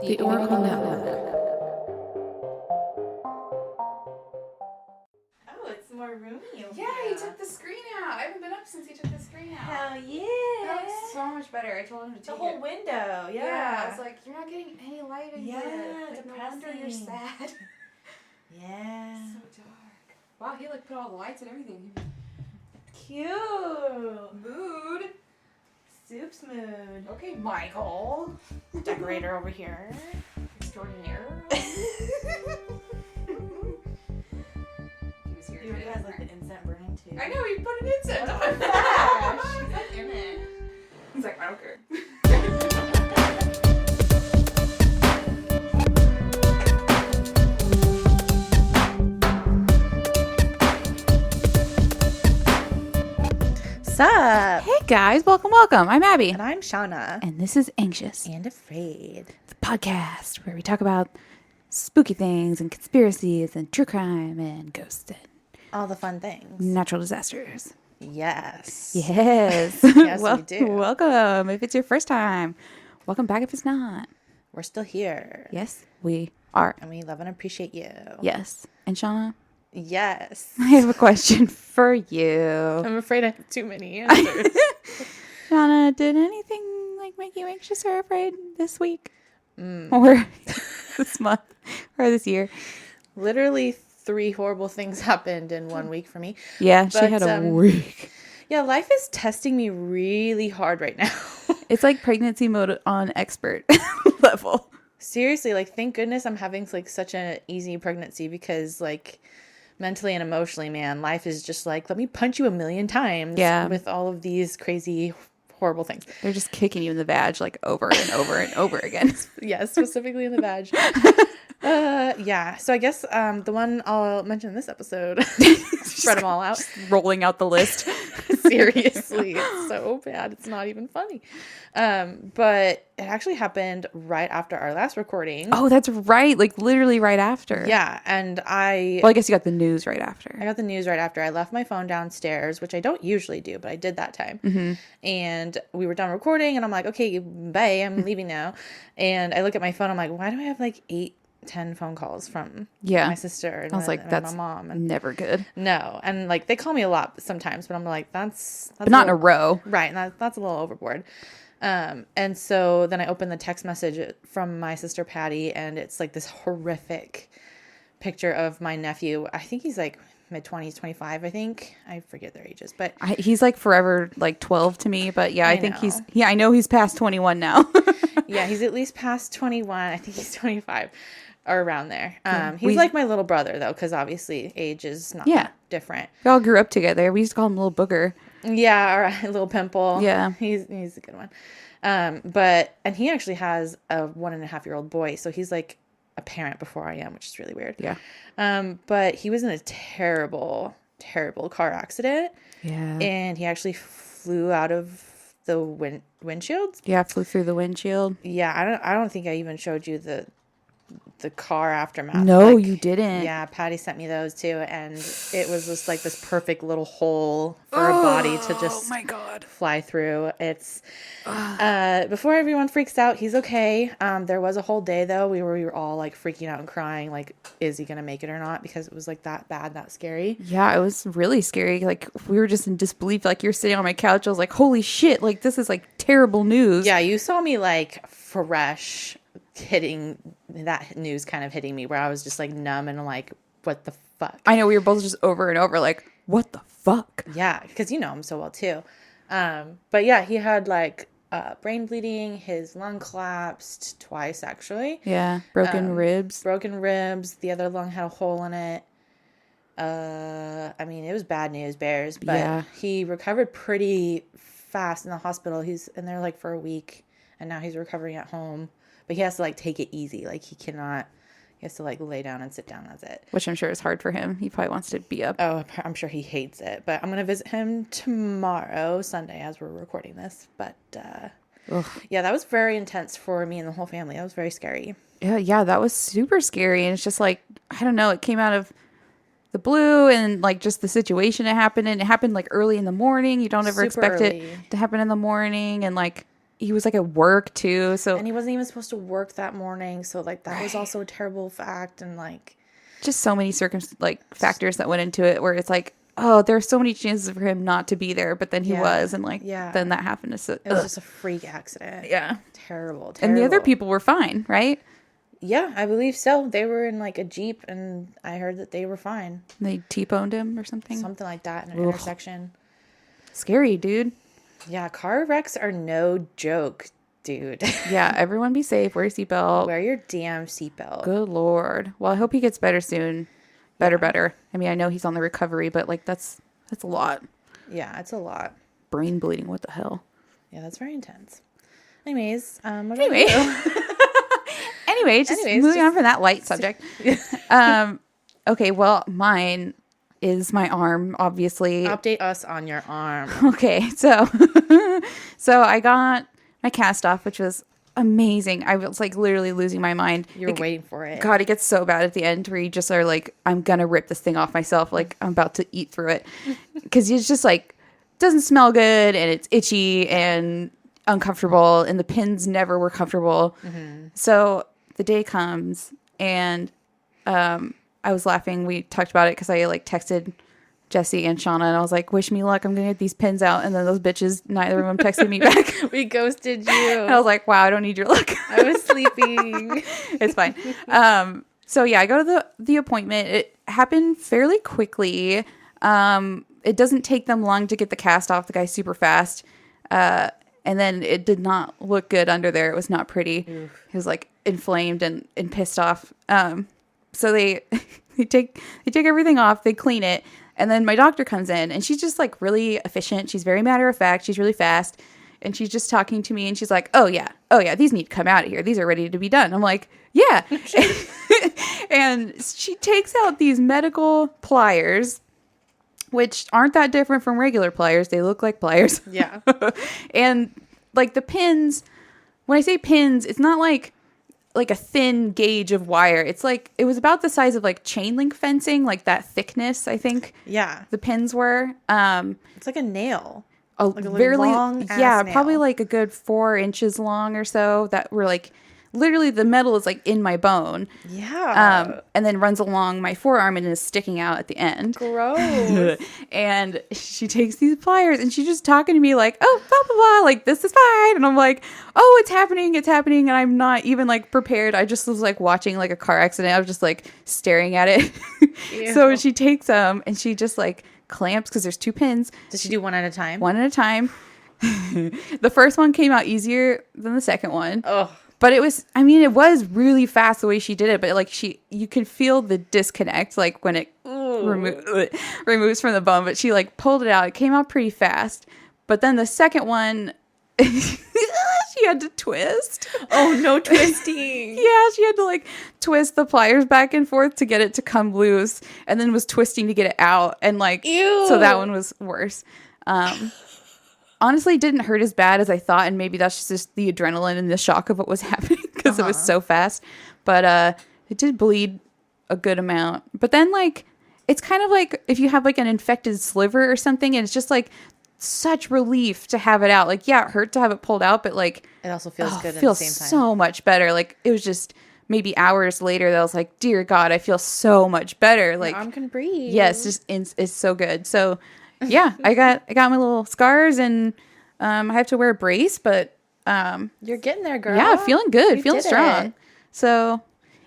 The Oracle Network. Oh, it's more roomy over Yeah, here. he took the screen out. I haven't been up since he took the screen out. Hell yeah. That looks so much better. I told him to The take whole it. window, Yeah, I was like, you're not getting any light in Yeah, here. Like, no wonder you're depressing. sad. Yeah. So dark. Wow, he like put all the lights and everything. Cute. Mood. Soup's mood. Okay, Michael. Decorator over here. Extraordinaire. He already has like the incense burning too. I know, he put an incense on What the a flash. flash. He's like in it. He's like, I don't care. Sup? Hey guys, welcome. I'm Abby. And I'm Shawna. And this is Anxious, And afraid. the podcast where we talk about spooky things and conspiracies and true crime and ghosts and All the fun things. natural disasters. Yes. Yes. Yes, we do. Welcome. If it's your first time, welcome back if it's not. We're still here. Yes, we are. And we love and appreciate you. Yes. And Shauna, Yes. I have a question for you. I'm afraid I have too many answers. Shauna, did anything like make you anxious or afraid this week? Or this month? Or this year? Literally 3 horrible things happened in 1 week for me. Yeah, she But, had a week. Yeah, life is testing me really hard right now. It's like pregnancy mode on expert level. Seriously, like thank goodness I'm having like such an easy pregnancy because like mentally and emotionally, man, life is just like, let me punch you a million times Yeah. with all of these crazy, horrible things. They're just kicking you in the vag like over and over and over again. Yes, specifically in the vag. Yeah, so I guess the one I'll mention in this episode, spread them all out. Rolling out the list. Seriously, it's so bad. It's not even funny. But it actually happened right after our last recording. Oh, that's right. Like literally right after. Yeah, and Well, I guess you got the news right after. I got the news right after. I left my phone downstairs, which I don't usually do, but I did that time. And we were done recording, and I'm like, okay, bye, I'm leaving now. And I look at my phone, I'm like, why do I have like 8-10 phone calls from my sister and, I was like, and that's my mom? And never good. no, and like they call me a lot sometimes, but I'm like, that's But not in a little- row. right, and that's a little overboard. And so then I opened the text message from my sister Patty, and it's like this horrific picture of my nephew. I think he's like mid-20s, 25, I think. I forget their ages, but He's like forever like 12 to me, but yeah, I think know. I know he's past 21 now. yeah, he's at least past 21. I think he's 25 or around there. He's we- like my little brother though, because obviously age is not that different. We all grew up together. We used to call him Little Booger. Yeah, or a little pimple. Yeah. He's a good one. And he actually has a 1.5-year-old boy, so he's like a parent before I am, which is really weird. Yeah. But he was in a terrible car accident, Yeah. and he actually flew out of the windshield. Yeah, flew through the windshield. Yeah, I don't think I even showed you the car aftermath. No, Like, you didn't. Yeah, Patty sent me those too, and it was just like this perfect little hole for a body to just God. fly through. It's before everyone freaks out, he's okay. There was a whole day though we were all like freaking out and crying, like, is he gonna make it or not? Because it was like that bad, that scary. Yeah, it was really scary. Like we were just in disbelief. Like you're sitting on my couch. I was like, holy shit, like this is like terrible news. Yeah, you saw me like fresh hitting that news, kind of hitting me where I was just like numb and like, what the fuck? I know we were both just over and over like, what the fuck? Yeah, because you know him so well too. But yeah, he had like brain bleeding, his lung collapsed twice actually. Yeah, broken ribs. Broken ribs. The other lung had a hole in it. I mean, it was bad news bears, but Yeah. he recovered pretty fast in the hospital. He's in there like for a week, and now he's recovering at home. But he has to like take it easy. Like he has to like lay down and sit down. That's it. Which I'm sure is hard for him. He probably wants to be up. Oh, I'm sure he hates it. But I'm going to visit him tomorrow, Sunday, as we're recording this. But yeah, that was very intense for me and the whole family. That was very scary. Yeah, that was super scary. And it's just like, I don't know, it came out of the blue and like just the situation it happened in. It happened like early in the morning. You don't ever Super expect early. it to happen in the morning. And like, he was like at work too. So And he wasn't even supposed to work that morning. So like that was Right. also a terrible fact. And like, just so many factors that went into it where it's like, oh, there's so many chances for him not to be there, but then he Yeah. was, and like Yeah. then that happened. So it was just a freak accident. yeah. Terrible. And the other terrible. people were fine, right? Yeah, I believe so. They were in like a Jeep and I heard that they were fine. They T-boned him or something. Something like that in an Ugh. intersection. Scary, dude. Yeah, car wrecks are no joke, dude. Yeah, everyone be safe. Wear your seatbelt. Wear your damn seatbelt. Good Lord. Well, I hope he gets better soon. Better. I mean, I know he's on the recovery, but like that's a lot. Yeah, it's a lot. Brain bleeding. What the hell? Yeah, that's very intense. Anyways, what about Anyway. you? Anyways, moving on from that light subject. Okay, well, mine is my arm, obviously. Update us on your arm. Okay, so I got my cast off, which was amazing. I was like literally losing my mind. You were waiting for it. God, it gets so bad at the end where you just are like, I'm gonna rip this thing off myself. Like I'm about to eat through it because it's just like doesn't smell good and it's itchy and uncomfortable and the pins never were comfortable. Mm-hmm. So the day comes and I was laughing. We talked about it because I like texted Jesse and Shawna and I was like, wish me luck. I'm going to get these pins out. And then those bitches, neither of them texted me back. We ghosted you. And I was like, wow, I don't need your luck. I was sleeping. It's fine. So yeah, I go to the appointment. It happened fairly quickly. It doesn't take them long to get the cast off. The guy's super fast. And then it did not look good under there. It was not pretty. Oof. He was like inflamed and pissed off. So they take everything off. They clean it. And then my doctor comes in and she's just like really efficient. She's very matter of fact. She's really fast. And she's just talking to me and she's like, oh yeah, these need to come out of here. These are ready to be done. I'm like, yeah. And she takes out these medical pliers, which aren't that different from regular pliers. They look like pliers. Yeah. And like the pins, when I say pins, it's not like a thin gauge of wire. It's like, it was about the size of like chain link fencing, like that thickness, I think. Yeah. The pins were. It's like a nail. Like a very long ass yeah, nail. probably like a good 4 inches long or so that were like, literally the metal is like in my bone. Yeah. And then runs along my forearm and is sticking out at the end. Gross. And she takes these pliers and she's just talking to me like, oh, blah, blah, blah, like this is fine. And I'm like, oh, it's happening. And I'm not even like prepared. I just was like watching like a car accident. I was just like staring at it. So she takes them and she just like clamps because there's 2 pins. Did she do one at a time? One at a time. The first one came out easier than the second one. Oh. But it was really fast the way she did it. But like you can feel the disconnect, like when it removes from the bone. But she like pulled it out. It came out pretty fast. But then the second one, she had to twist. Oh, no twisting. Yeah, she had to like twist the pliers back and forth to get it to come loose. And then was twisting to get it out. And like, Ew. So that one was worse. Honestly, didn't hurt as bad as I thought, and maybe that's just the adrenaline and the shock of what was happening because it was so fast. But it did bleed a good amount. But then, like, it's kind of like if you have like an infected sliver or something, and it's just like such relief to have it out. Like, yeah, it hurt to have it pulled out, but like it also feels good it at feels the same time. so much better. Like, it was just maybe hours later that I was like, dear God, I feel so much better. Like, your arm can breathe. yes, just it's so good. So. Yeah, I got my little scars and I have to wear a brace, but you're getting there, girl. yeah, feeling good, feeling strong. So,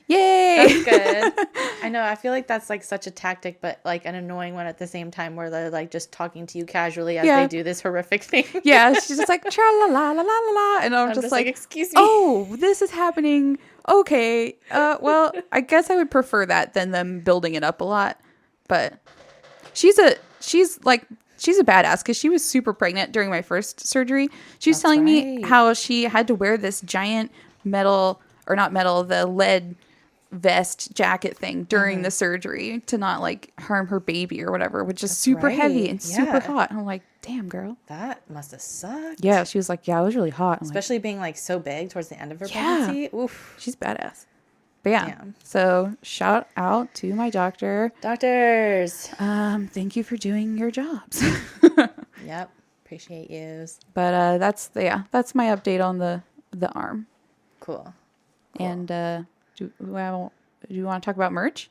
yay! That's good. I know. I feel like that's like such a tactic, but like an annoying one at the same time, where they're like just talking to you casually as they do this horrific thing. Yeah, she's just like tra la la la la la la, and I'm just like, excuse me. Oh, this is happening. Okay, well, I guess I would prefer that than them building it up a lot, but she's a badass because she was super pregnant during my first surgery. She was telling me how she had to wear this giant the lead vest jacket thing during the surgery to not like harm her baby or whatever, which is super heavy and super hot. I'm like, damn, girl. That must have sucked. Yeah, she was like, yeah, it was really hot. Especially being like so big towards the end of her pregnancy. Oof. She's badass. But yeah, so shout out to my doctor. Doctors. Thank you for doing your jobs. Yep. Appreciate yous. But that's my update on the arm. Cool. And do you want to talk about merch?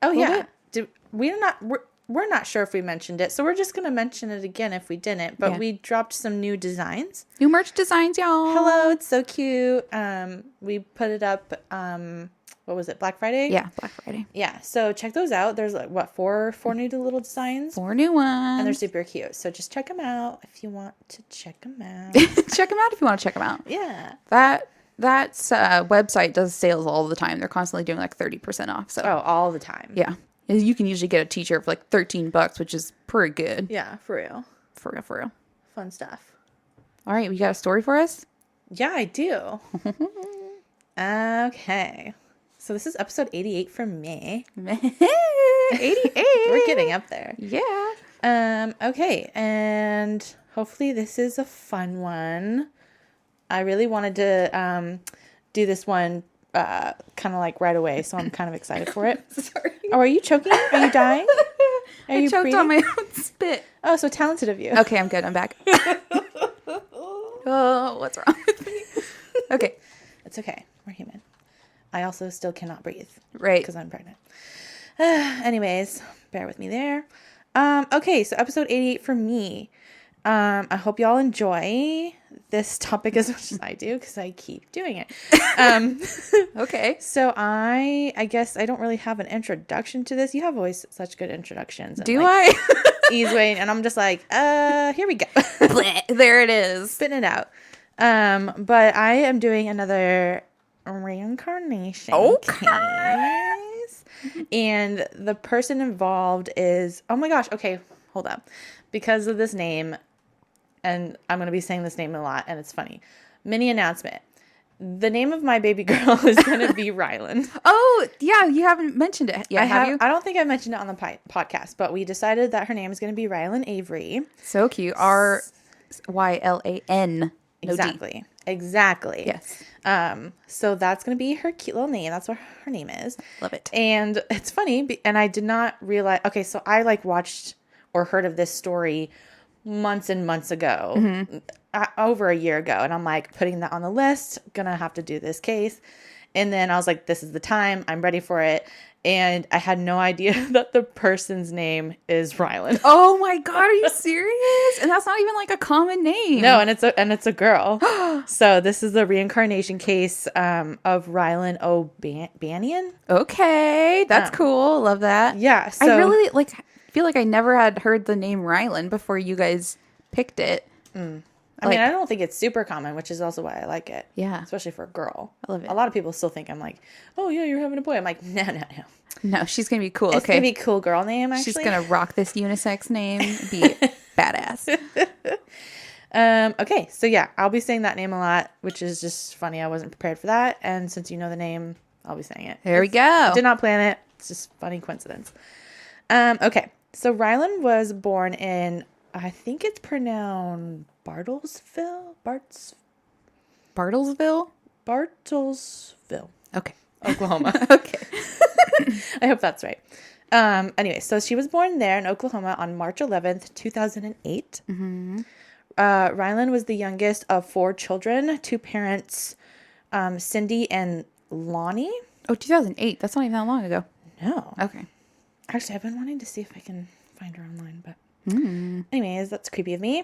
Oh little yeah. We're not sure if we mentioned it, so we're just gonna mention it again if we didn't. But we dropped some new designs. New merch designs, y'all. Hello, it's so cute. We put it up. What was it? Black Friday. Yeah, Black Friday. Yeah. So check those out. There's like four new little designs. 4 new ones, and they're super cute. So just check them out if you want to check them out. Check them out if you want to check them out. Yeah. That website does sales all the time. They're constantly doing like 30% off. So all the time. yeah, you can usually get a t-shirt for like $13, which is pretty good. Yeah, for real. For real. Fun stuff. All right, we got a story for us? Yeah, I do. Okay. So this is episode 88 for me. 88. We're getting up there. Yeah. Okay, and hopefully this is a fun one. I really wanted to do this one kind of like right away, so I'm kind of excited for it. Sorry. Oh, are you choking? Are you dying? Are you choked breathing? on my own spit. Oh, so talented of you. Okay, I'm good. I'm back. Oh, what's wrong with me? Okay. It's okay. We're human. I also still cannot breathe. Right. Because I'm pregnant. Anyways, bear with me there. Okay, so episode 88 for me. I hope y'all enjoy this topic as much as I do because I keep doing it. Okay. So I guess I don't really have an introduction to this. You have always such good introductions. Do I? Ease way, and I'm just like, here we go. There it is. Spitting it out. But I am doing another reincarnation case. And the person involved is, oh my gosh, okay, hold up. Because of this name, and I'm going to be saying this name a lot, and it's funny. Mini announcement. The name of my baby girl is going to be Rylan. Oh, yeah, you haven't mentioned it yet, have you? I don't think I mentioned it on the podcast, but we decided that her name is going to be Rylan Avery. So cute. Rylan. Exactly. Exactly. Yes. So that's going to be her cute little name. That's what her name is. Love it. And it's funny, and I did not realize, okay, so I like watched or heard of this story months and months ago, over a year ago. And I'm like putting that on the list, gonna have to do this case. And then I was like, this is the time, I'm ready for it. And I had no idea that the person's name is Rylan. Oh my God, are you serious? And that's not even like a common name. No, and it's a girl. So this is the reincarnation case of Rylann O'Bannion. Okay, that's cool. Love that. Yeah, so I really feel like I never had heard the name Rylan before you guys picked it. I mean, I don't think it's super common, which is also why I like it. Yeah. Especially for a girl. I love it. A lot of people still think I'm like, oh, yeah, you're having a boy. I'm like, no. No, she's going to be cool. It's going to be a cool girl name, actually. She's going to rock this unisex name. Be badass. Okay, so yeah, I'll be saying that name a lot, which is just funny. I wasn't prepared for that. And since you know the name, I'll be saying it. There we go. I did not plan it. It's just funny coincidence. Okay, so Rylan was born in, I think it's pronounced Bartlesville? Bartlesville? Bartlesville, Okay. Oklahoma. Okay. I hope that's right. Anyway, so she was born there in Oklahoma on March 11th, 2008. Rylan was the youngest of 4 children, 2 parents, Cindy and Lonnie. Oh, 2008. That's not even that long ago. No. Okay. Actually, I've been wanting to see if I can find her online, but anyways, that's creepy of me.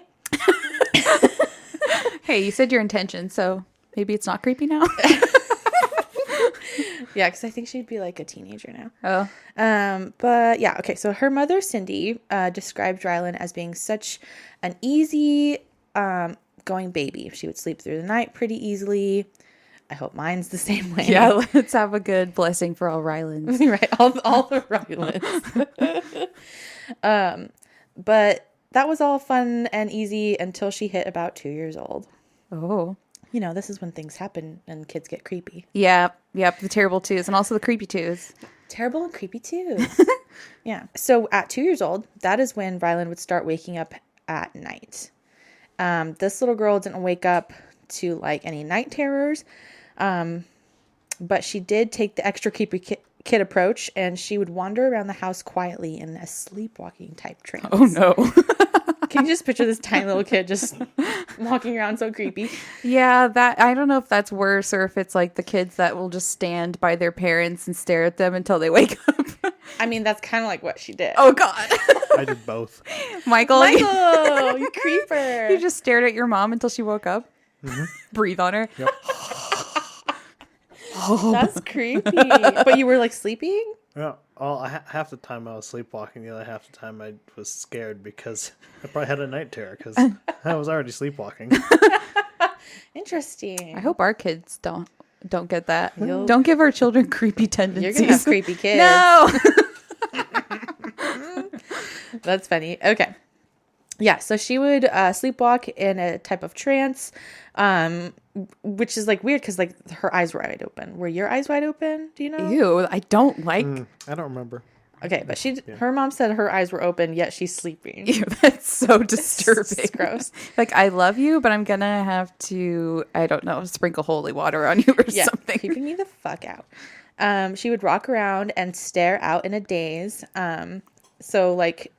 Hey, you said your intention, so maybe it's not creepy now. Yeah, because I think she'd be like a teenager now. Oh. But yeah, okay. So her mother, Cindy, described Rylan as being such an easy going baby. She would sleep through the night pretty easily. I hope mine's the same way. Yeah, let's have a good blessing for all Rylans. Right, all the Rylans. But that was all fun and easy until she hit about 2 years old. Oh. You know, this is when things happen and kids get creepy. Yeah. Yep. The terrible twos and also the creepy twos. Terrible and creepy too. Yeah. So at 2 years old, that is when Rylan would start waking up at night. This little girl didn't wake up to like any night terrors. But she did take the extra creepy kid approach, and she would wander around the house quietly in a sleepwalking type trance. Oh no. Can you just picture this tiny little kid just walking around so creepy? Yeah, that I don't know if that's worse or if it's like the kids that will just stand by their parents and stare at them until they wake up. I mean, that's kind of like what she did. Oh God. I did both. Michael, You creeper. you just stared at your mom until she woke up. Breathe on her. Yep. That's creepy. But you were like sleeping? Yeah. Half the time I was sleepwalking. The other half the time I was scared because I probably had a night terror because I was already sleepwalking. Interesting. I hope our kids don't get that. You'll- Don't give our children creepy You're tendencies. going to have creepy kids. No. That's funny. Okay. Yeah, so she would sleepwalk in a type of trance, which is like weird because like her eyes were wide open. Were your eyes wide open? Do you know? Ew, I don't like. I don't remember. Okay, but her mom said her eyes were open, yet she's sleeping. Ew, that's so disturbing. It's gross. Like, I love you, but I'm gonna have to, I don't know, sprinkle holy water on you or something. Creeping me the fuck out. She would rock around and stare out in a daze. So like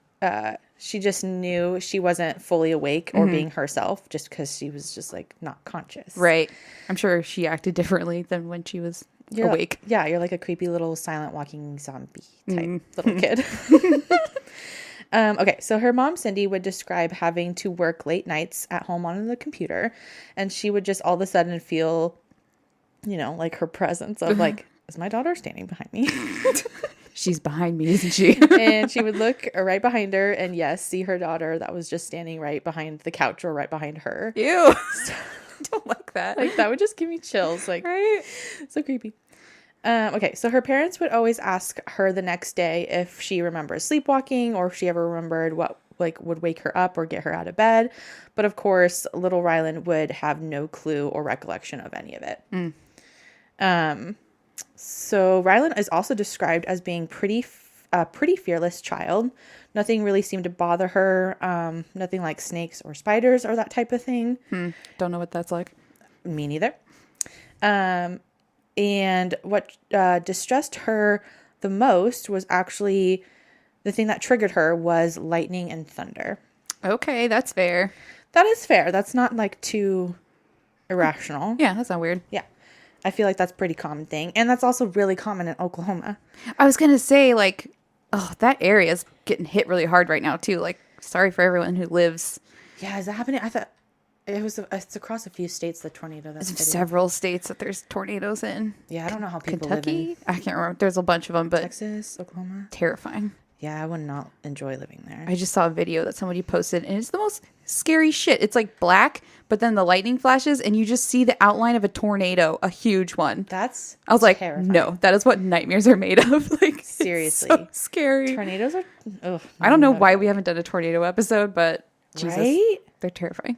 she just knew she wasn't fully awake or being herself just because she was just like not conscious. Right. I'm sure she acted differently than when she was awake. Yeah, you're like a creepy little silent walking zombie type little kid. Okay, so her mom, Cindy, would describe having to work late nights at home on the computer, and she would just all of a sudden feel, like her presence of like, is my daughter standing behind me? She's behind me, isn't she? And she would look right behind her and yes, see her daughter that was just standing right behind the couch or right behind her. Ew. I don't like that. Like that would just give me chills. Like, right? so creepy. Okay, so her parents would always ask her the next day if she remembers sleepwalking or if she ever remembered what like would wake her up or get her out of bed. But of course, little Rylan would have no clue or recollection of any of it. So Rylan is also described as being pretty fearless child. Nothing really seemed to bother her. Nothing like snakes or spiders or that type of thing. Don't know what that's like. Me neither. And what distressed her the most was actually the thing that triggered her was lightning and thunder. Okay, that's fair. That is fair. That's not like too irrational. Yeah, that's not weird. Yeah. I feel like that's a pretty common thing. And that's also really common in Oklahoma. I was going to say, like, that area is getting hit really hard right now, too. Like, sorry for everyone who lives. Yeah, is that happening? I thought it's across a few states, the tornado that's hitting. Several states that there's tornadoes in. Yeah, I don't know how people Kentucky? live I can't remember. There's a bunch of them, but in Texas, Oklahoma. terrifying. Yeah, I would not enjoy living there. I just saw a video that somebody posted, and it's the most scary shit. It's like black, but then the lightning flashes, and you just see the outline of a tornado, a huge one. That's I was like, terrifying. no, that is what nightmares are made of. Like, Seriously. it's so scary. Tornadoes are... Ugh, I don't know why we haven't done a tornado episode, but Jesus, Right? they're terrifying.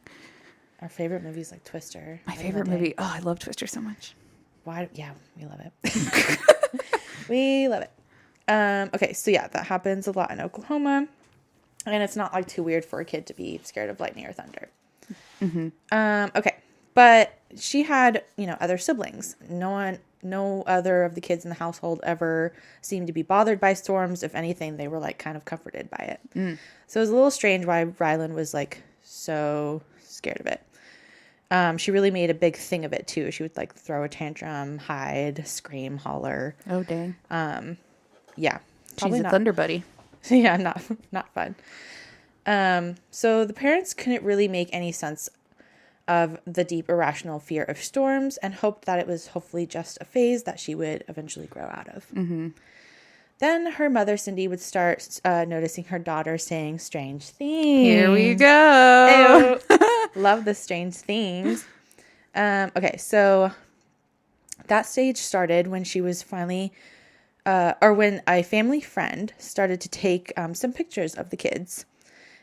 Our favorite movie is like Twister. My favorite movie. Oh, I love Twister so much. Why? Yeah, we love it. We love it. Okay, so yeah, that happens a lot in Oklahoma, and it's not like too weird for a kid to be scared of lightning or thunder. Okay, but she had other siblings. No other of the kids in the household ever seemed to be bothered by storms. If anything, they were like kind of comforted by it. So it was a little strange why Rylan was like so scared of it. She really made a big thing of it too. She would like throw a tantrum, hide, scream, holler. Oh, dang. Yeah, She's a thunder buddy. Yeah, not fun. So the parents couldn't really make any sense of the deep irrational fear of storms and hoped that it was hopefully just a phase that she would eventually grow out of. Then her mother, Cindy, would start noticing her daughter saying strange things. Here we go. Ew. Love the strange things. Okay, so that stage started when she was finally... or when a family friend started to take some pictures of the kids.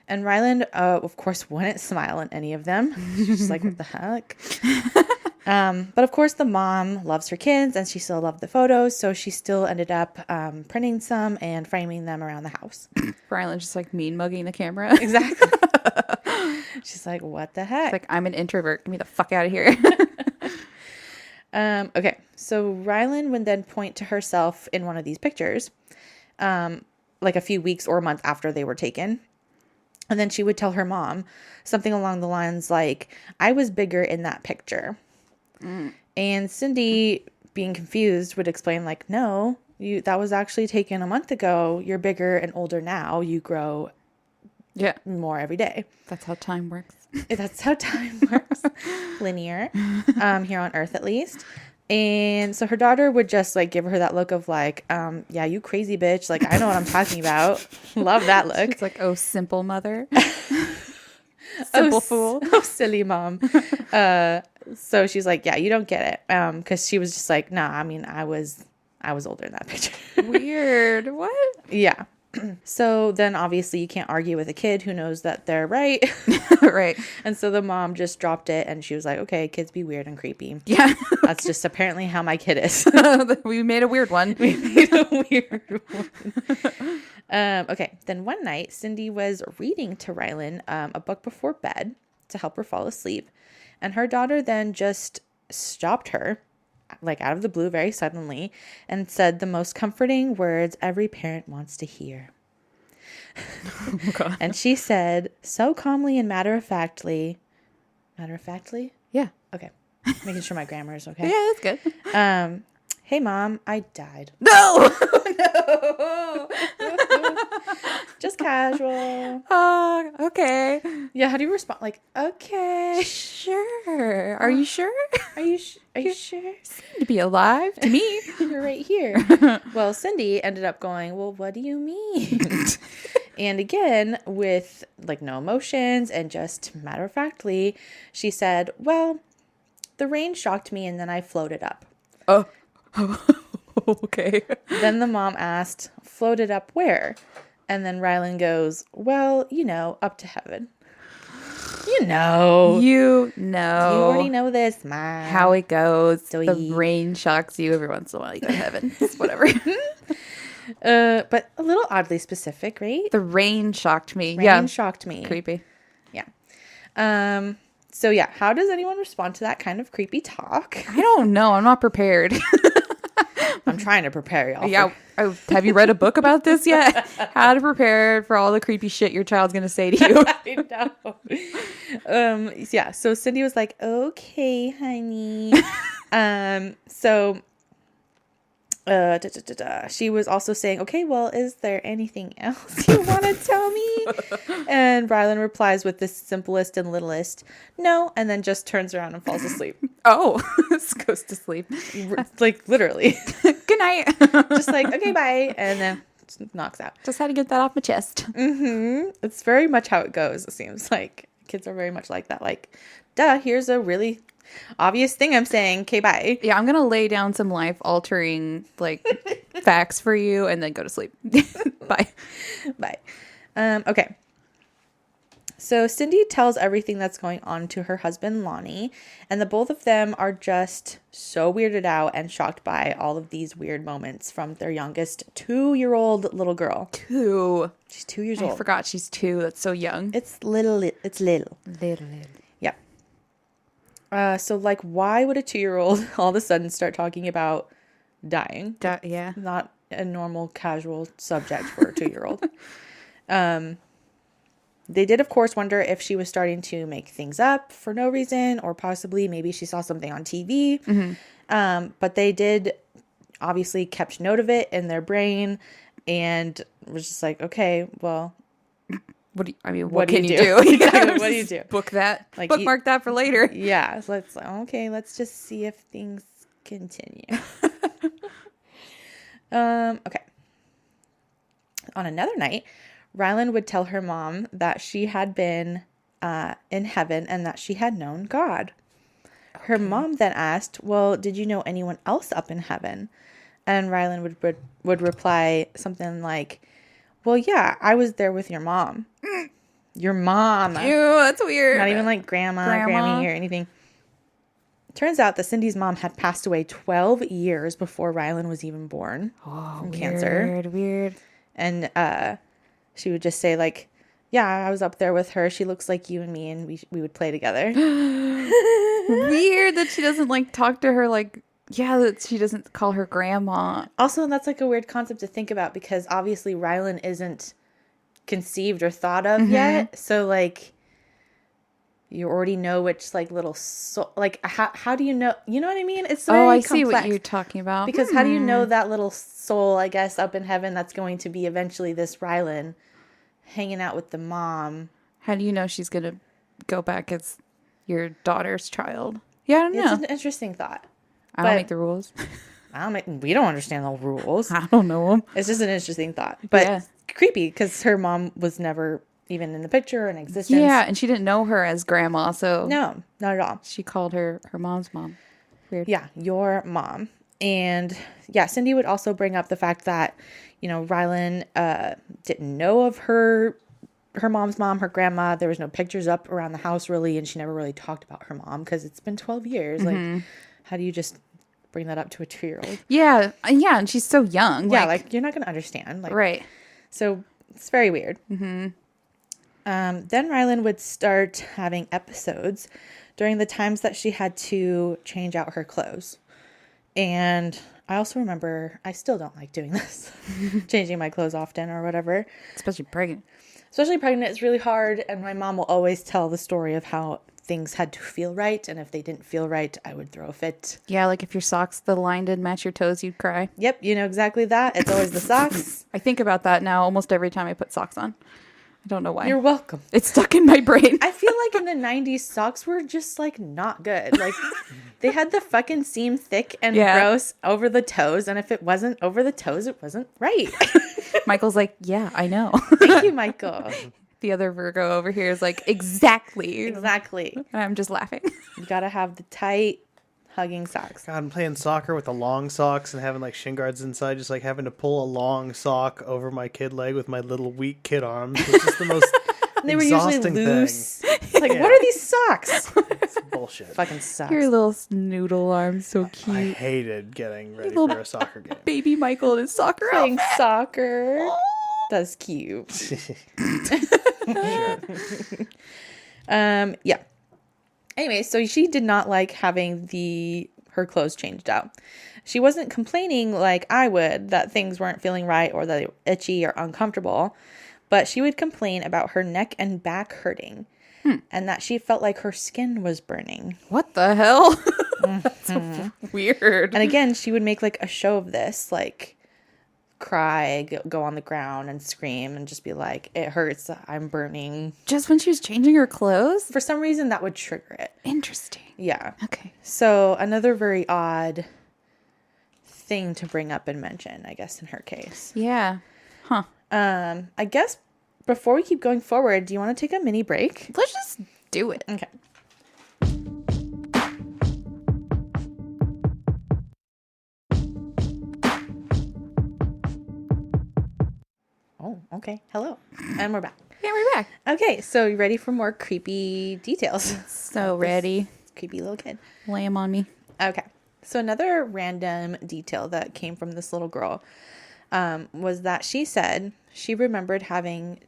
And Rylan, of course, wouldn't smile at any of them. She's like, what the heck? But of course, the mom loves her kids and she still loved the photos. So she still ended up printing some and framing them around the house. Rylan's just like mean mugging the camera. Exactly. She's like, what the heck? It's like, I'm an introvert. Get me the fuck out of here. Okay, so Rylan would then point to herself in one of these pictures, like a few weeks or a month after they were taken. And then she would tell her mom something along the lines like, I was bigger in that picture. And Cindy, being confused, would explain like, no, that was actually taken a month ago. You're bigger and older now. You grow more every day. That's how time works. That's how time works. Linear. Here on Earth, at least. And so her daughter would just like give her that look of like, yeah, you crazy bitch. Like, I know what I'm talking about. Love that look. It's like, oh, simple mother. Simple fool. Oh, silly mom. So she's like, yeah, you don't get it. Because she was just like, nah, I mean, I was older in that picture. Weird. What? Yeah. So then obviously you can't argue with a kid who knows that they're right. Right. And so the mom just dropped it and she was like, okay, kids be weird and creepy. Yeah. That's just apparently how my kid is. We made a weird one. We made a weird one. Okay. Then one night, Cindy was reading to Rylan a book before bed to help her fall asleep. And her daughter then just stopped her, like out of the blue, very suddenly, and said the most comforting words every parent wants to hear. Oh, God. And she said, so calmly and matter-of-factly, Yeah. okay, making sure my grammar is okay. Yeah, that's good. Hey, Mom, I died. No! No! Just casual. Okay. Yeah, how do you respond? Like, okay. Sure. Are you sure? Are you sure? Seem to be alive to me. You're right here. Well, Cindy ended up going, well, what do you mean? And again, with like no emotions and just matter-of-factly, she said, well, the rain shocked me and then I floated up. Oh. Okay. Then the mom asked, floated up where? And then Rylan goes, well, up to heaven. You already know this, Mom. How it goes. Sweet. The rain shocks you every once in a while. You go to heaven. It's whatever. But a little oddly specific, right? The rain shocked me. Rain shocked me. Creepy. Yeah. So yeah, how does anyone respond to that kind of creepy talk? I don't know. I'm not prepared. I'm trying to prepare y'all. Yeah. Have you read a book about this yet? How to prepare for all the creepy shit your child's going to say to you. I know. Yeah. So Cindy was like, okay, honey. She was also saying, okay, well, is there anything else you want to tell me? And Rylan replies with the simplest and littlest, no, and then just turns around and falls asleep. Oh, this goes to sleep. Like, literally. Good night. Just like, okay, bye. And then just knocks out. Just had to get that off my chest. Mm-hmm. It's very much how it goes, it seems like. Kids are very much like that. Like, duh, here's a really obvious thing I'm saying. Okay, bye. Yeah, I'm going to lay down some life-altering, facts for you and then go to sleep. Bye. Bye. Okay. So Cindy tells everything that's going on to her husband, Lonnie, and the both of them are just so weirded out and shocked by all of these weird moments from their youngest 2-year-old little girl. 2. She's 2 years old. I forgot she's 2. That's so young. It's little. Yeah. So, why would a 2-year-old all of a sudden start talking about dying? Yeah. Not a normal, casual subject for a 2-year-old. They did, of course, wonder if she was starting to make things up for no reason, or possibly maybe she saw something on TV. Mm-hmm. But they did obviously kept note of it in their brain and was just like, okay, well, what can you do? What do you do? Book that. Bookmark that for later. Yeah. So let's just see if things continue. Okay. On another night, Rylan would tell her mom that she had been in heaven and that she had known God. Okay. Her mom then asked, well, did you know anyone else up in heaven? And Rylan would reply something like, well, yeah, I was there with your mom. Your mom. Ew, that's weird. Not even like grandma, Grammy, or anything. Turns out that Cindy's mom had passed away 12 years before Rylan was even born from cancer. Weird. And she would just say, like, yeah, I was up there with her. She looks like you and me, and we would play together. Weird that she doesn't, talk to her, that she doesn't call her grandma. Also, that's, a weird concept to think about because, obviously, Rylan isn't conceived or thought of yet. So like you already know which like little soul, like how do you know, you know what I mean? It's very I complex. see what you're talking about. Because how do you know that little soul, I guess, up in heaven that's going to be eventually this Rylan hanging out with the mom? How do you know she's going to go back as your daughter's child? Yeah, I don't It's know. an interesting thought. I don't but- make the rules. We don't understand the rules. I don't know them. It's just an interesting thought. But Yeah. creepy because her mom was never even in the picture or in existence. Yeah, and she didn't know her as grandma, so No, not at all. she called her mom's mom. Weird. Yeah, your mom. And yeah, Cindy would also bring up the fact that, you know, Rylan didn't know of her mom's mom, her grandma. There was no pictures up around the house really, and she never really talked about her mom because it's been 12 years. Like, how do you just bring that up to a 2-year-old? Yeah, and she's so young. Yeah, like you're not going to understand. Like, right. So it's very weird. Then Rylan would start having episodes during the times that she had to change out her clothes. And I also remember, I still don't like doing this, changing my clothes often or whatever. Especially pregnant. Especially pregnant, it's really hard. And my mom will always tell the story of how things had to feel right. And if they didn't feel right, I would throw a fit. Yeah, like if your socks, the line didn't match your toes, you'd cry. Yep, you know exactly that. It's always the socks. I think about that now almost every time I put socks on. I don't know why. You're welcome. It's stuck in my brain. I feel like in the 90s, socks were just like not good. Like they had the fucking seam thick and gross over the toes. And if it wasn't over the toes, it wasn't right. Michael's like, yeah, I know. Thank you, Michael. The other Virgo over here is like, exactly. Exactly. And I'm just laughing. You gotta have the tight, hugging socks. God, I'm playing soccer with the long socks and having like shin guards inside, just like having to pull a long sock over my kid leg with my little weak kid arms, which is the most They were usually exhausting loose. thing. It's like, what are these socks? It's bullshit. Fucking socks. Your little noodle arms, so I cute. hated getting ready Little for a soccer game. Baby Michael in his soccer Playing outfit. soccer. That's cute. Sure. Yeah. Anyway, so she did not like having her clothes changed out. She wasn't complaining like I would that things weren't feeling right or that they were itchy or uncomfortable, but she would complain about her neck and back hurting and that she felt like her skin was burning. What the hell? That's so weird. And again, she would make like a show of this, like cry, go on the ground and scream and just be like, it hurts, I'm burning. Just when she was changing her clothes? For some reason, that would trigger it. Interesting. Yeah. Okay. So another very odd thing to bring up and mention, I guess, in her case. Yeah. Huh. I guess before we keep going forward, do you want to take a mini break? Let's just do it. Okay. Oh, okay. Hello. And we're back. Yeah, we're back. Okay, so you ready for more creepy details? So ready. Creepy little kid. Lay 'em on me. Okay. So another random detail that came from this little girl was that she said she remembered having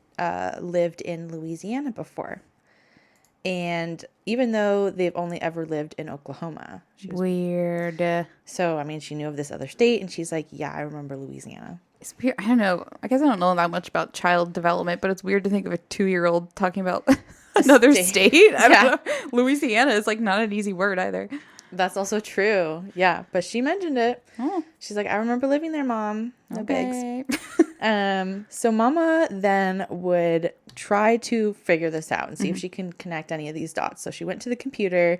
lived in Louisiana before. And even though they've only ever lived in Oklahoma. Weird. So, I mean, she knew of this other state and she's like, yeah, I remember Louisiana. It's weird. I don't know. I guess I don't know that much about child development, but it's weird to think of a 2-year-old talking about another state. I don't know. Louisiana is like not an easy word either. That's also true. Yeah. But she mentioned it. Oh. She's like, I remember living there, Mom. No bigs. Okay. So Mama then would try to figure this out and see if she can connect any of these dots. So she went to the computer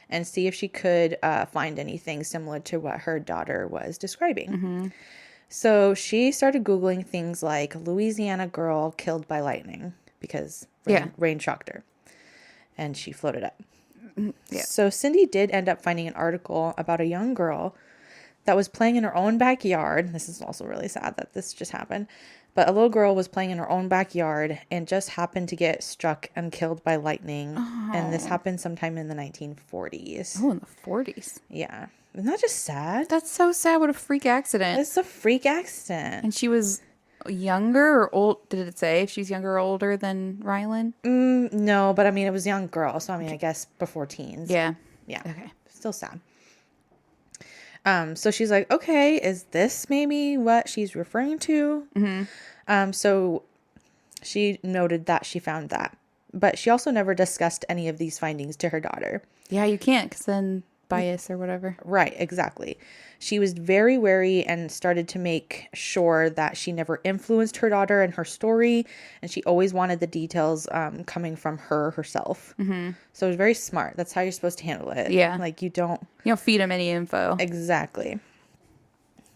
and see if she could find anything similar to what her daughter was describing. So she started Googling things like Louisiana girl killed by lightning because rain shocked her and she floated up. Yeah. So Cindy did end up finding an article about a young girl that was playing in her own backyard. This is also really sad that this just happened. But a little girl was playing in her own backyard and just happened to get struck and killed by lightning. Oh. And this happened sometime in the 1940s. Oh, in the 40s. Yeah. Isn't that just sad? That's so sad. What a freak accident. It's a freak accident. And she was younger or old? Did it say if she's younger or older than Rylan? No, but I mean, it was a young girl. So, I mean, I guess before teens. Yeah. Yeah. Okay. Still sad. So she's like, okay, is this maybe what she's referring to? So She noted that she found that. But she also never discussed any of these findings to her daughter. Yeah, you can't, because then bias or whatever. Right, exactly. She was very wary and started to make sure that she never influenced her daughter and her story. And she always wanted the details coming from her herself. Mm-hmm. So it was very smart. That's how you're supposed to handle it. Yeah. Like you don't feed them any info. Exactly.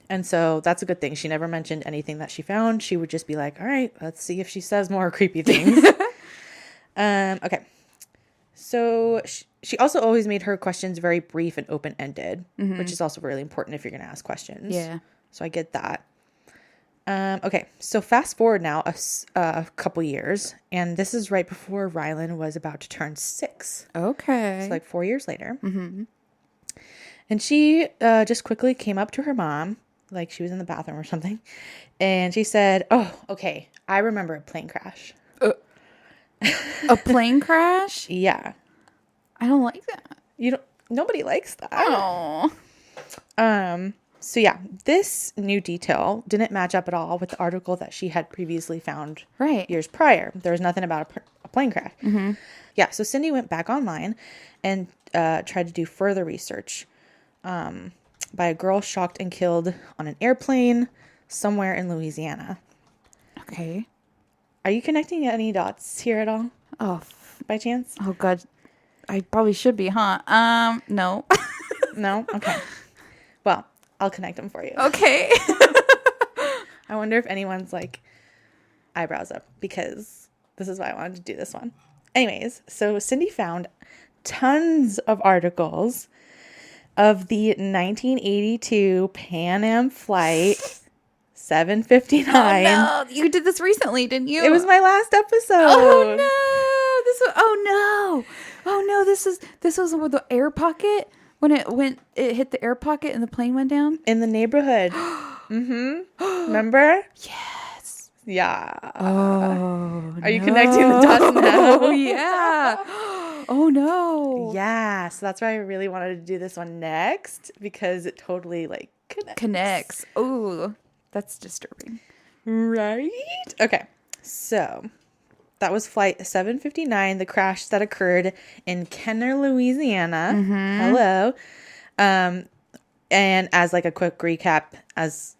And so that's a good thing. She never mentioned anything that she found. She would just be like, all right, let's see if she says more creepy things. Okay. So she also always made her questions very brief and open-ended, which is also really important if you're going to ask questions. Yeah. So I get that. Okay. So fast forward now a couple years, and this is right before Rylan was about to turn 6. Okay. It's like 4 years later. Mm-hmm. And she just quickly came up to her mom, like she was in the bathroom or something. And she said, oh, okay, I remember a plane crash. A plane crash? Yeah. I don't like that. Nobody likes that. Oh. So yeah, this new detail didn't match up at all with the article that she had previously found years prior. There was nothing about a plane crash. Mm-hmm. Yeah, so Cindy went back online and tried to do further research by a girl shocked and killed on an airplane somewhere in Louisiana. Okay. Are you connecting any dots here at all? Oh. By chance? Oh, God. I probably should be, huh? No. No? Okay. Well, I'll connect them for you. Okay. I wonder if anyone's like eyebrows up because this is why I wanted to do this one. Anyways, so Cindy found tons of articles of the 1982 Pan Am flight 759. Oh, no. You did this recently, didn't you? It was my last episode. Oh, no. This was with the air pocket when it hit the air pocket and the plane went down In the neighborhood. Mm-hmm. Remember? Yes. Yeah. Oh, Are you connecting the dots now? Oh, yeah. Oh, no. Yeah. So that's why I really wanted to do this one next because it totally Connects. Oh, that's disturbing. Right? Okay. So that was flight 759, the crash that occurred in Kenner, Louisiana. Mm-hmm. Hello. And as like a quick recap, as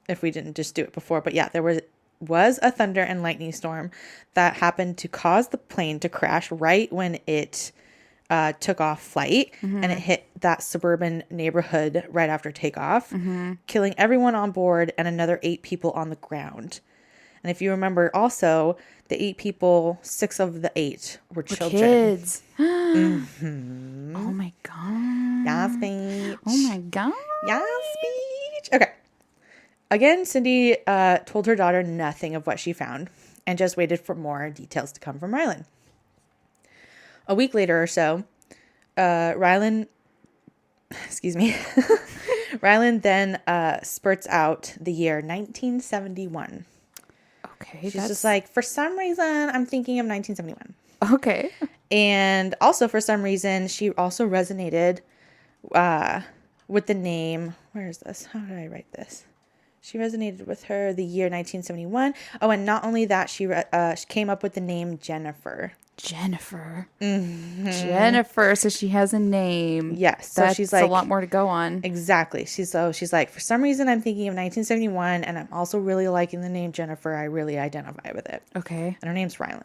if we didn't just do it before, but yeah, there was a thunder and lightning storm that happened to cause the plane to crash right when it took off flight, and it hit that suburban neighborhood right after takeoff, killing everyone on board and another 8 people on the ground. And if you remember also, the 8 people, 6 of the 8 were children. Kids. Mm-hmm. Oh my God. Yeah, speech. Oh my God. Yeah, speech. Okay. Again, Cindy told her daughter nothing of what she found and just waited for more details to come from Rylan. A week later or so, Rylan then spurts out the year 1971. Okay. She's just like, for some reason, I'm thinking of 1971. Okay. And also, for some reason, she also resonated with the name. Where is this? How did I write this? She resonated with her the year 1971. Oh, and not only that, she came up with the name Jennifer. Jennifer. Mm-hmm. Jennifer. So she has a name. Yes. So that's she's like a lot more to go on. Exactly. She's like, for some reason, I'm thinking of 1971, and I'm also really liking the name Jennifer. I really identify with it. Okay. And her name's Rylan.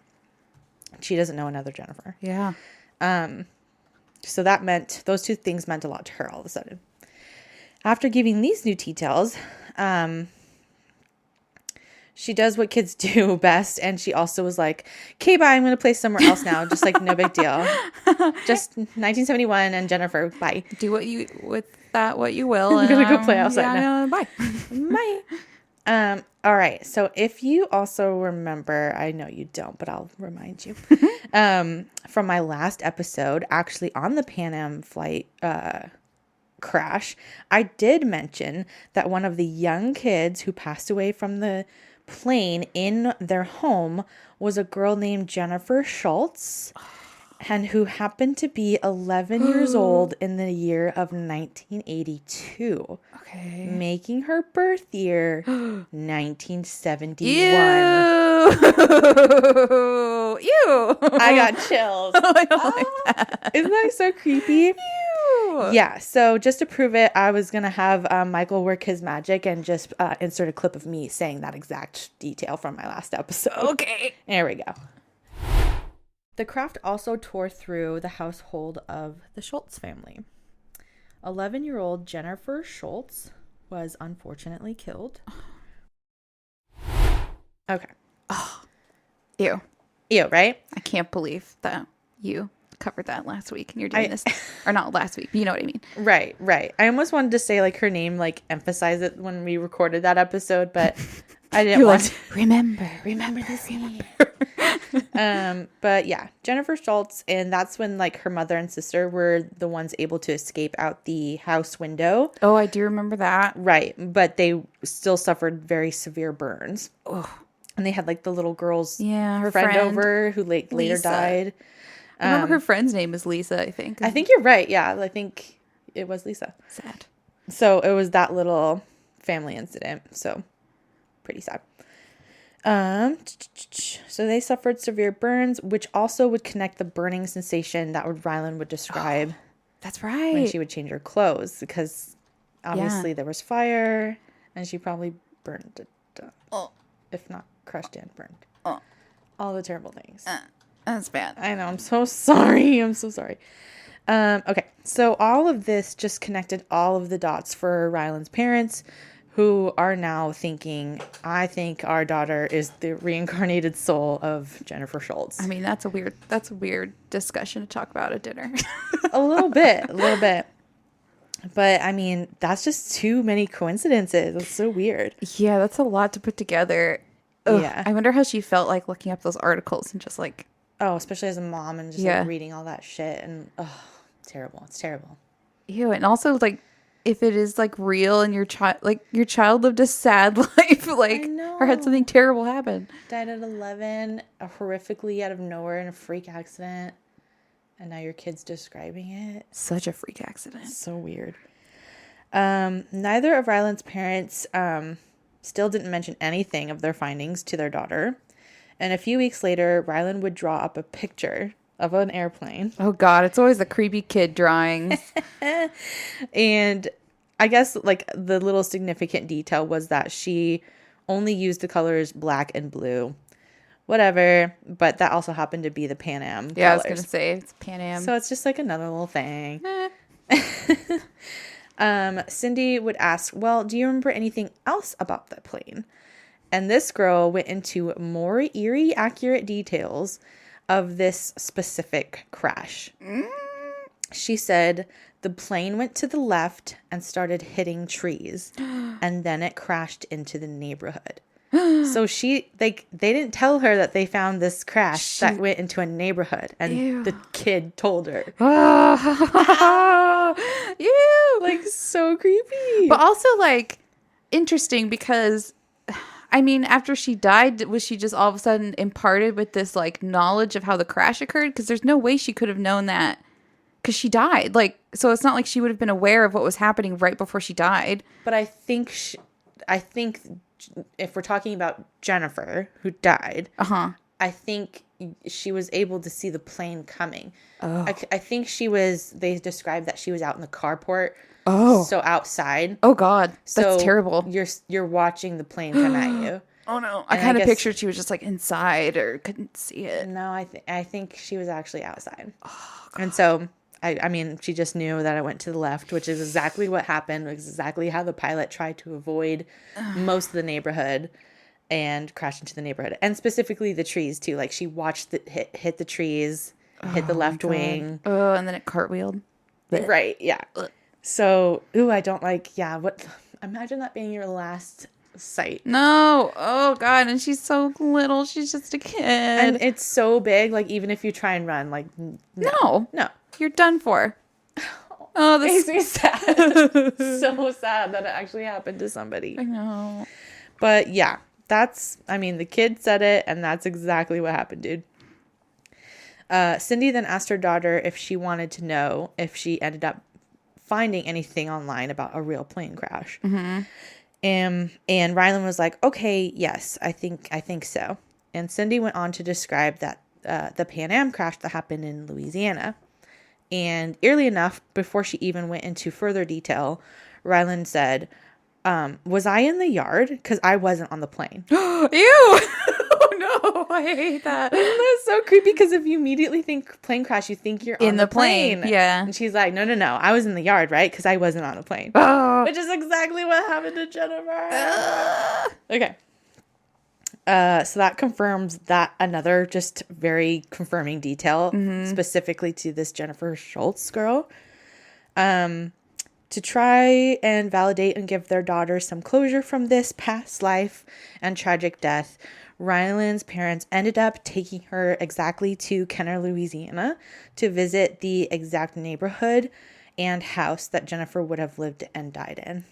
She doesn't know another Jennifer. Yeah. So that meant, those two things meant a lot to her all of a sudden. After giving these new details, she does what kids do best, and she also was like, okay, bye, I'm going to play somewhere else now. Just like, no big deal. Just 1971 and Jennifer, bye. Do what you will. I'm going to go play outside now. Bye. Bye. All right. So if you also remember, I know you don't, but I'll remind you, from my last episode, actually on the Pan Am flight crash, I did mention that one of the young kids who passed away from the plane in their home was a girl named Jennifer Schultz. and who happened to be 11 years old in the year of 1982, Okay. making her birth year 1971. Ew. I got chills. I don't like that. Isn't that so creepy? Ew. Yeah, so just to prove it, I was going to have Michael work his magic and just insert a clip of me saying that exact detail from my last episode. Okay. There we go. The craft also tore through the household of the Schultz family. 11-year-old Jennifer Schultz was unfortunately killed. Okay. Ew. Ew, right? I can't believe that you covered that last week and you're doing this. Or not last week, but you know what I mean. Right. I almost wanted to say, like, her name, like, emphasize it when we recorded that episode, but I didn't want to. Remember this. But yeah, Jennifer Schultz, and that's when, like, her mother and sister were the ones able to escape out the house window. Oh, I do remember that. Right, but they still suffered very severe burns. Oh. And they had, like, the little girl's Her friend over who later Lisa. died. I remember her friend's name is Lisa, I think. I think you're right. Yeah, I think it was Lisa. Sad. So it was that little family incident. So pretty sad. So they suffered severe burns, which also would connect the burning sensation that Rylan would describe That's right. when she would change her clothes, because obviously there was fire and she probably burned it, if not crushed and burned. All the terrible things. That's bad. I know. I'm so sorry. Okay. So all of this just connected all of the dots for Rylan's parents, who are now thinking, I think our daughter is the reincarnated soul of Jennifer Schultz. I mean, that's a weird discussion to talk about at dinner. A little bit. But I mean, that's just too many coincidences. It's so weird. Yeah, that's a lot to put together. Ugh, Yeah. I wonder how she felt like looking up those articles and just like, Oh, especially as a mom and just like reading all that shit, and terrible. It's terrible. ew. And also, like, if it is like real and your child lived a sad life, like, or had something terrible happen. Died at 11, horrifically out of nowhere in a freak accident, and now your kid's describing it. Such a freak accident. So weird. Neither of Rylan's parents still didn't mention anything of their findings to their daughter. And a few weeks later, Rylan would draw up a picture of an airplane. Oh, God. It's always the creepy kid drawings. And I guess, like, the little significant detail was that she only used the colors black and blue. Whatever. But that also happened to be the Pan Am Yeah, colors. I was going to say, it's Pan Am. So it's just like another little thing. Cindy would ask, well, do you remember anything else about the plane? And this girl went into more eerie, accurate details of this specific crash. She said the plane went to the left and started hitting trees, and then it crashed into the neighborhood. So they didn't tell her that they found this crash that went into a neighborhood, and the kid told her. Ew. Like, so creepy. But also, like, interesting because, I mean, after she died, was she just all of a sudden imparted with this, like, knowledge of how the crash occurred? Because there's no way she could have known that because she died. Like, so it's not like she would have been aware of what was happening right before she died. But I think if we're talking about Jennifer, who died, I think she was able to see the plane coming. Oh. I think they described that she was out in the carport. Oh. So outside. Oh, God. That's So terrible. You're watching the plane come at you. Oh, no. I kind of pictured she was just, like, inside or couldn't see it. No, I think she was actually outside. Oh, God. And so, I mean, she just knew that it went to the left, which is exactly what happened, exactly how the pilot tried to avoid most of the neighborhood and crash into the neighborhood. And specifically the trees, too. Like, she watched it hit the trees, hit the left wing. Oh, and then it cartwheeled. Right, yeah. So, I don't like, imagine that being your last sight. No. Oh, God. And she's so little. She's just a kid. And it's so big, like, even if you try and run, like, No. You're done for. Oh, this makes me sad. So sad that it actually happened to somebody. I know. But yeah, the kid said it, and that's exactly what happened, dude. Cindy then asked her daughter if she wanted to know if she ended up finding anything online about a real plane crash. Mm-hmm. And Rylan was like, okay, yes, I think so. And Cindy went on to describe that the Pan Am crash that happened in Louisiana. And eerily enough, before she even went into further detail, Rylan said, was I in the yard? Because I wasn't on the plane. Ew! Oh no, I hate that. That's so creepy because if you immediately think plane crash, you think you're In on the the plane. yeah. And she's like, no, I was in the yard, right? Because I wasn't on a plane. Oh. Which is exactly what happened to Jennifer. Okay. So that confirms that another just very confirming detail, specifically to this Jennifer Schultz girl. To try and validate and give their daughter some closure from this past life and tragic death, Rylan's parents ended up taking her exactly to Kenner, Louisiana to visit the exact neighborhood and house that Jennifer would have lived and died in.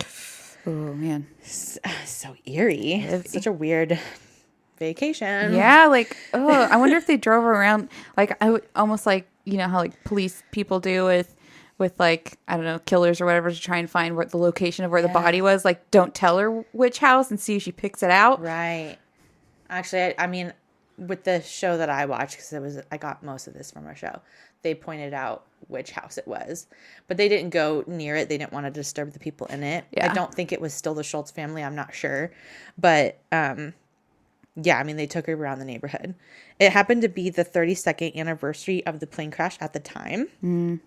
Oh, man. So eerie. It's such a weird vacation. Yeah, like, oh, I wonder if they drove around, like, I would almost like, you know, how, like, police people do with like, I don't know, killers or whatever to try and find what the location of where the body was. Like, don't tell her which house and see if she picks it out. Right. Actually, I mean, with the show that I watched, because I got most of this from a show, they pointed out which house it was, but they didn't go near it. They didn't want to disturb the people in it. Yeah. I don't think it was still the Schultz family. I'm not sure, but yeah, I mean, they took her around the neighborhood. It happened to be the 32nd anniversary of the plane crash at the time. Mm.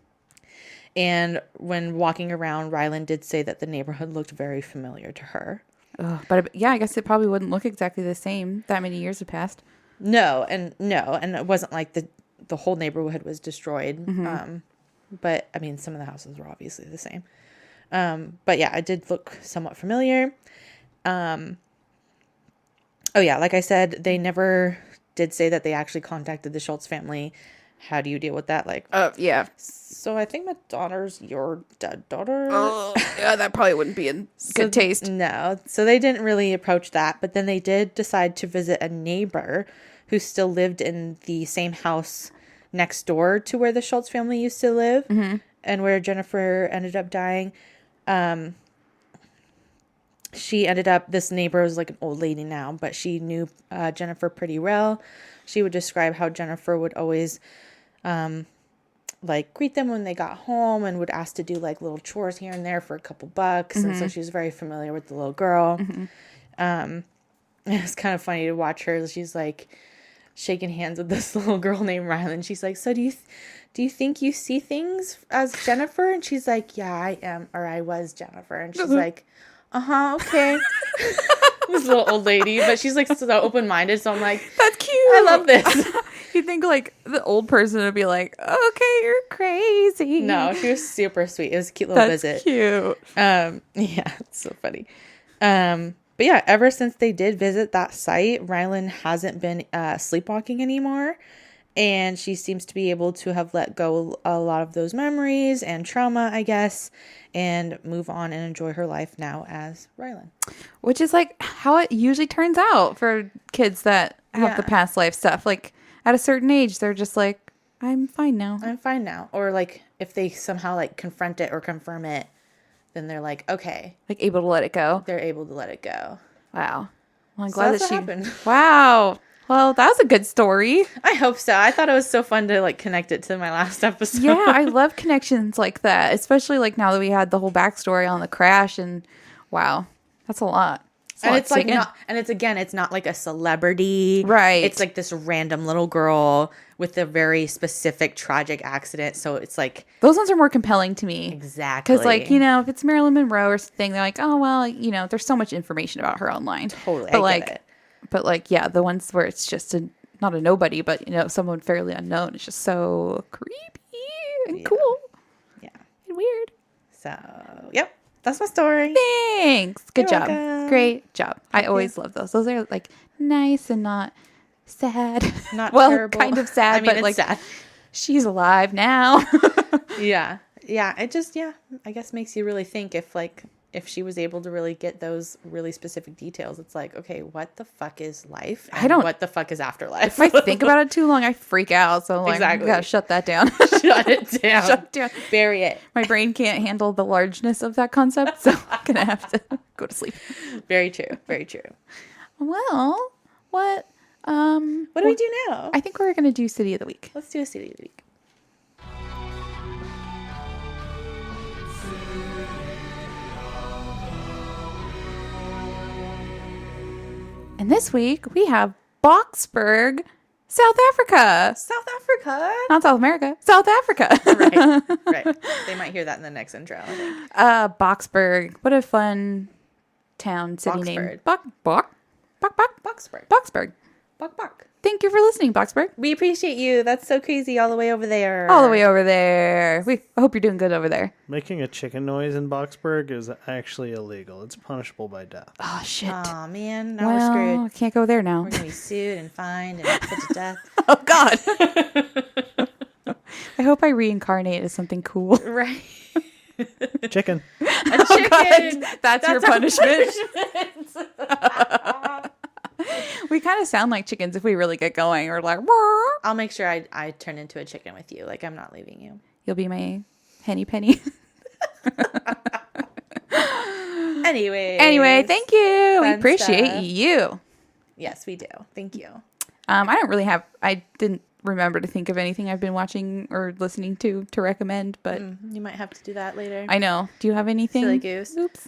And when walking around, Rylan did say that the neighborhood looked very familiar to her. But yeah, I guess it probably wouldn't look exactly the same. That many years have passed. No, and it wasn't like the whole neighborhood was destroyed. Mm-hmm. But I mean, some of the houses were obviously the same. But yeah, it did look somewhat familiar. Oh yeah, like I said, they never did say that they actually contacted the Schultz family. How do you deal with that? Like, yeah. So I think my daughter's your dead daughter. Oh, yeah, that probably wouldn't be in good taste. No. So they didn't really approach that. But then they did decide to visit a neighbor who still lived in the same house next door to where the Schultz family used to live and where Jennifer ended up dying. This neighbor was like an old lady now, but she knew Jennifer pretty well. She would describe how Jennifer would always like greet them when they got home and would ask to do like little chores here and there for a couple bucks. And so she was very familiar with the little girl. It was kind of funny to watch her. She's like shaking hands with this little girl named Rylan. She's like, so do you think you see things as Jennifer? And she's like, yeah, I am, or I was Jennifer. And she's like, okay. This little old lady, but she's like so open-minded. So I'm like, that's cute. I love this. You think like the old person would be like, okay, you're crazy. No, she was super sweet. It was a cute little visit. Cute. Yeah, it's so funny. But yeah, ever since they did visit that site, Rylan hasn't been sleepwalking anymore. And she seems to be able to have let go a lot of those memories and trauma, I guess, and move on and enjoy her life now as Rylan. Which is like how it usually turns out for kids that have the past life stuff. Like at a certain age, they're just like, I'm fine now. Or like if they somehow like confront it or confirm it, then they're like, okay. Like able to let it go. They're able to let it go. Wow. Well, I'm glad that she happened. Wow. Well, that was a good story. I hope so. I thought it was so fun to like connect it to my last episode. Yeah, I love connections like that, especially like now that we had the whole backstory on the crash, and wow, that's a lot. And it's like not, and it's again, it's not like a celebrity, right? It's like this random little girl with a very specific tragic accident. So it's like those ones are more compelling to me, exactly. Because like if it's Marilyn Monroe or something, they're like, oh well, there's so much information about her online. Totally, but I get it. But like, yeah, the ones where it's just not a nobody, but someone fairly unknown. It's just so creepy and cool, yeah, and weird. So, yep, that's my story. Thanks. Good You're job. welcome. Great job. I always love those. Those are like nice and not sad. Not well, terrible. kind of sad, I mean, but it's like sad. She's alive now. Yeah. It just I guess makes you really think if like if she was able to really get those really specific details, it's like, okay, what the fuck is life? I don't- What the fuck is afterlife? If I think about it too long, I freak out. So I'm like, Exactly. I gotta shut that down. Shut it down. Shut it down. Bury it. My brain can't handle the largeness of that concept, so I'm gonna have to go to sleep. Very true. Very true. Well, what? What do we do now? I think we're gonna do City of the Week. Let's do a city of the week. And this week we have Boksburg, South Africa. South Africa. Not South America, South Africa. Right. They might hear that in the next intro, I think. Boksburg. What a fun town, city name. Boksburg. Boksburg. Boksburg. Boksburg. Bok. Thank you for listening, Boksburg. We appreciate you. That's so crazy all the way over there. All the way over there. I hope you're doing good over there. Making a chicken noise in Boksburg is actually illegal. It's punishable by death. Oh, shit. Aw, man. Now we're screwed. Can't go there now. We're going to be sued and fined and put to death. Oh, God. I hope I reincarnate as something cool. Right. Chicken. A chicken. That's your our punishment. We kind of sound like chickens if we really get going. We're like, "Wah." I'll make sure I turn into a chicken with you. Like, I'm not leaving you. You'll be my henny penny. Anyway, thank you. We Fun appreciate stuff. you. Yes, we do. Thank you. I didn't remember to think of anything I've been watching or listening to recommend, but You might have to do that later. I know. Do you have anything? Silly goose. Oops.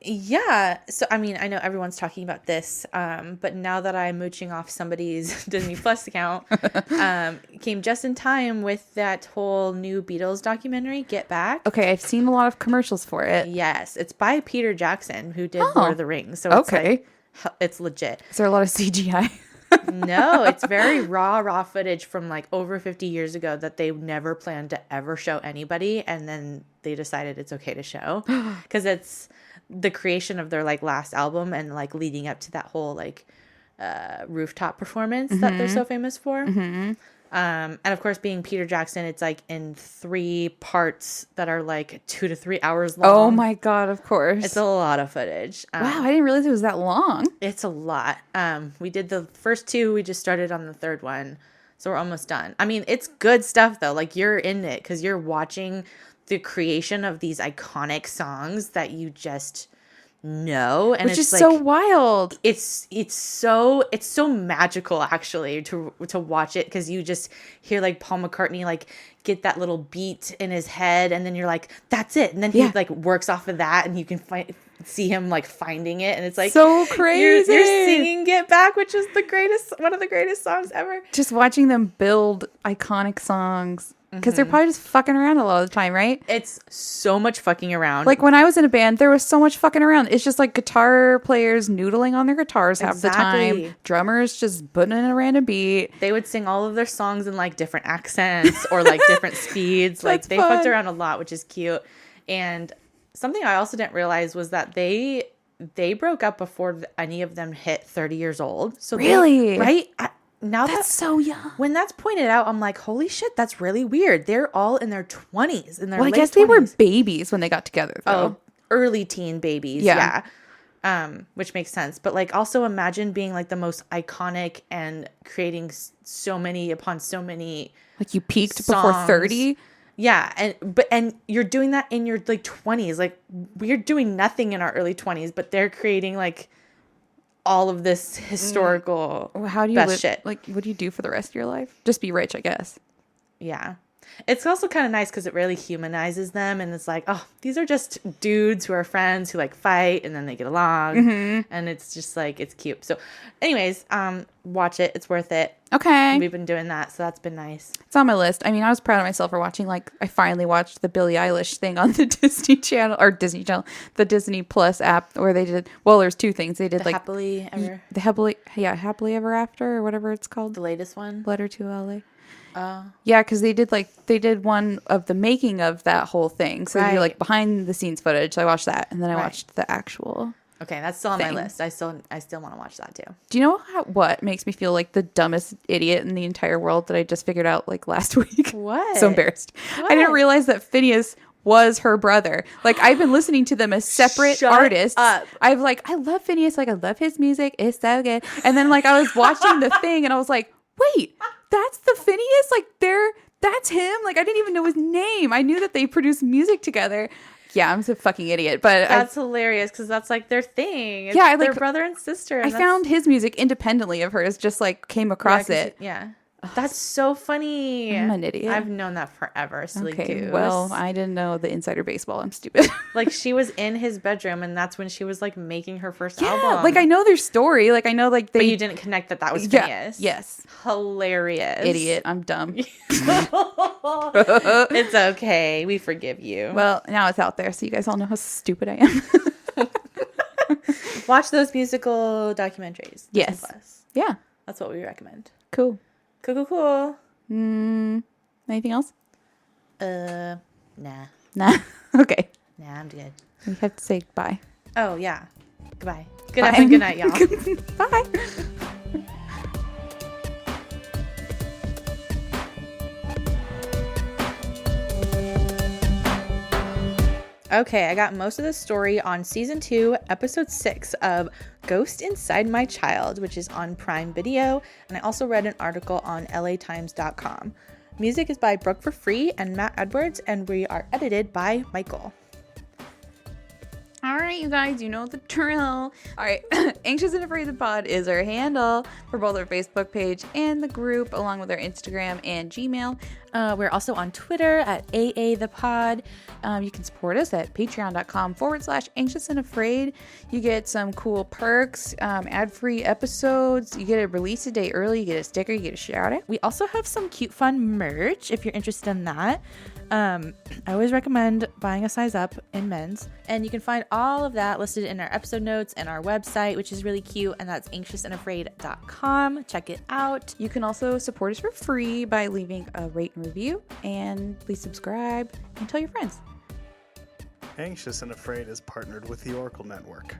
Yeah. So, I mean, I know everyone's talking about this, but now that I'm mooching off somebody's Disney Plus account, came just in time with that whole new Beatles documentary, Get Back. Okay, I've seen a lot of commercials for it. Yes, it's by Peter Jackson, who did Oh. Lord of the Rings. So it's Okay. like, it's legit. Is there a lot of CGI? No, it's very raw footage from like over 50 years ago that they never planned to ever show anybody, and then they decided it's okay to show because it's the creation of their like last album and like leading up to that whole like rooftop performance that they're so famous for. And of course, being Peter Jackson, it's like in 3 parts that are like 2 to 3 hours long. Oh my God, of course. It's a lot of footage. Wow, I didn't realize it was that long. It's a lot. We did the first 2. We just started on the 3rd one. So we're almost done. I mean, it's good stuff, though. Like, you're in it because you're watching the creation of these iconic songs that you just know. And Which it's is like, so wild. it's so magical, actually, to watch it because you just hear, like, Paul McCartney, like, get that little beat in his head. And then you're like, that's it. And then he, like, works off of that and you can see him like finding it, and it's like so crazy. You're singing "Get Back," which is one of the greatest songs ever. Just watching them build iconic songs because they're probably just fucking around a lot of the time, right? It's so much fucking around. Like when I was in a band, there was so much fucking around. It's just like guitar players noodling on their guitars half the time, drummers just putting in a random beat. They would sing all of their songs in like different accents or like different speeds. Like they fucked around a lot, which is cute. And something I also didn't realize was that they broke up before any of them hit 30 years old. So really? Right? Now that's so young. When that's pointed out, I'm like, holy shit, that's really weird. They're all in their 20s. In their well, I late guess 20s. they were babies when they got together, though. Oh, early teen babies. Yeah. Which makes sense. But like, also imagine being like the most iconic and creating so many upon so many. Like you peaked songs. before 30. Yeah, and you're doing that in your like 20s. Like we're doing nothing in our early 20s, but they're creating like all of this historical how do you best live, shit. Like what do you do for the rest of your life? Just be rich, I guess. Yeah. It's also kind of nice because it really humanizes them, and it's like, oh, these are just dudes who are friends who like fight and then they get along, and it's just like it's cute. So, anyways, watch it; it's worth it. Okay, We've been doing that, so that's been nice. It's on my list. I mean, I was proud of myself for watching. Like, I finally watched the Billie Eilish thing on the Disney Channel the Disney Plus app, where they did. Well, there's 2 things they did. The like happily ever, happily ever after or whatever it's called. the latest one. Letter to LA. Yeah, because they did one of the making of that whole thing. So you're like behind the scenes footage. So I watched that, and then I watched the actual. Okay, that's still on my thing. list. I still want to watch that too. Do you know what makes me feel like the dumbest idiot in the entire world that I just figured out like last week? What? So embarrassed. I didn't realize that Phineas was her brother. Like, I've been listening to them as separate Shut artists. up. I've like, I love Phineas. Like, I love his music. It's so good. And then like I was watching the thing and I was like, wait, that's the Phineas? Like, that's him? Like, I didn't even know his name. I knew that they produced music together. Yeah, I'm a fucking idiot, but That's hilarious because that's like their thing. It's Yeah, I, their like- brother and sister. I found his music independently of hers, just like came across it. Yeah. That's so funny. I'm an idiot. I've known that forever. Silly Okay, goose. well, I didn't know the insider baseball. I'm stupid. Like, she was in his bedroom, and that's when she was like making her first Yeah, album. like I know their story. Like I know like they. but you didn't connect that was Yeah, Phineas. yes. Hilarious. Idiot. I'm dumb. It's okay. We forgive you. Well, now it's out there, so you guys all know how stupid I am. Watch those musical documentaries. Disney Yes. Plus. Yeah. That's what we recommend. Cool. Cool. Anything else? Nah. Nah. Okay. Nah, I'm good. We have to say bye. Oh, yeah. Goodbye. Good Bye. afternoon, good night, y'all. Bye. Okay, I got most of the story on season 2, episode 6 of Ghost Inside My Child, which is on Prime Video, and I also read an article on latimes.com. Music is by Brooke for Free and Matt Edwards, and we are edited by Michael. All right, you guys, you know the drill. All right, Anxious and Afraid the Pod is our handle for both our Facebook page and the group, along with our Instagram and Gmail. We're also on Twitter at AAThePod. You can support us at patreon.com/anxious and afraid. You get some cool perks, ad-free episodes. You get a release a day early. You get a sticker. You get a shout out. We also have some cute, fun merch if you're interested in that. I always recommend buying a size up in men's. And you can find all of that listed in our episode notes and our website, which is really cute. And that's anxiousandafraid.com. Check it out. You can also support us for free by leaving a rate and review. And please subscribe and tell your friends. Anxious and Afraid is partnered with the Oracle Network.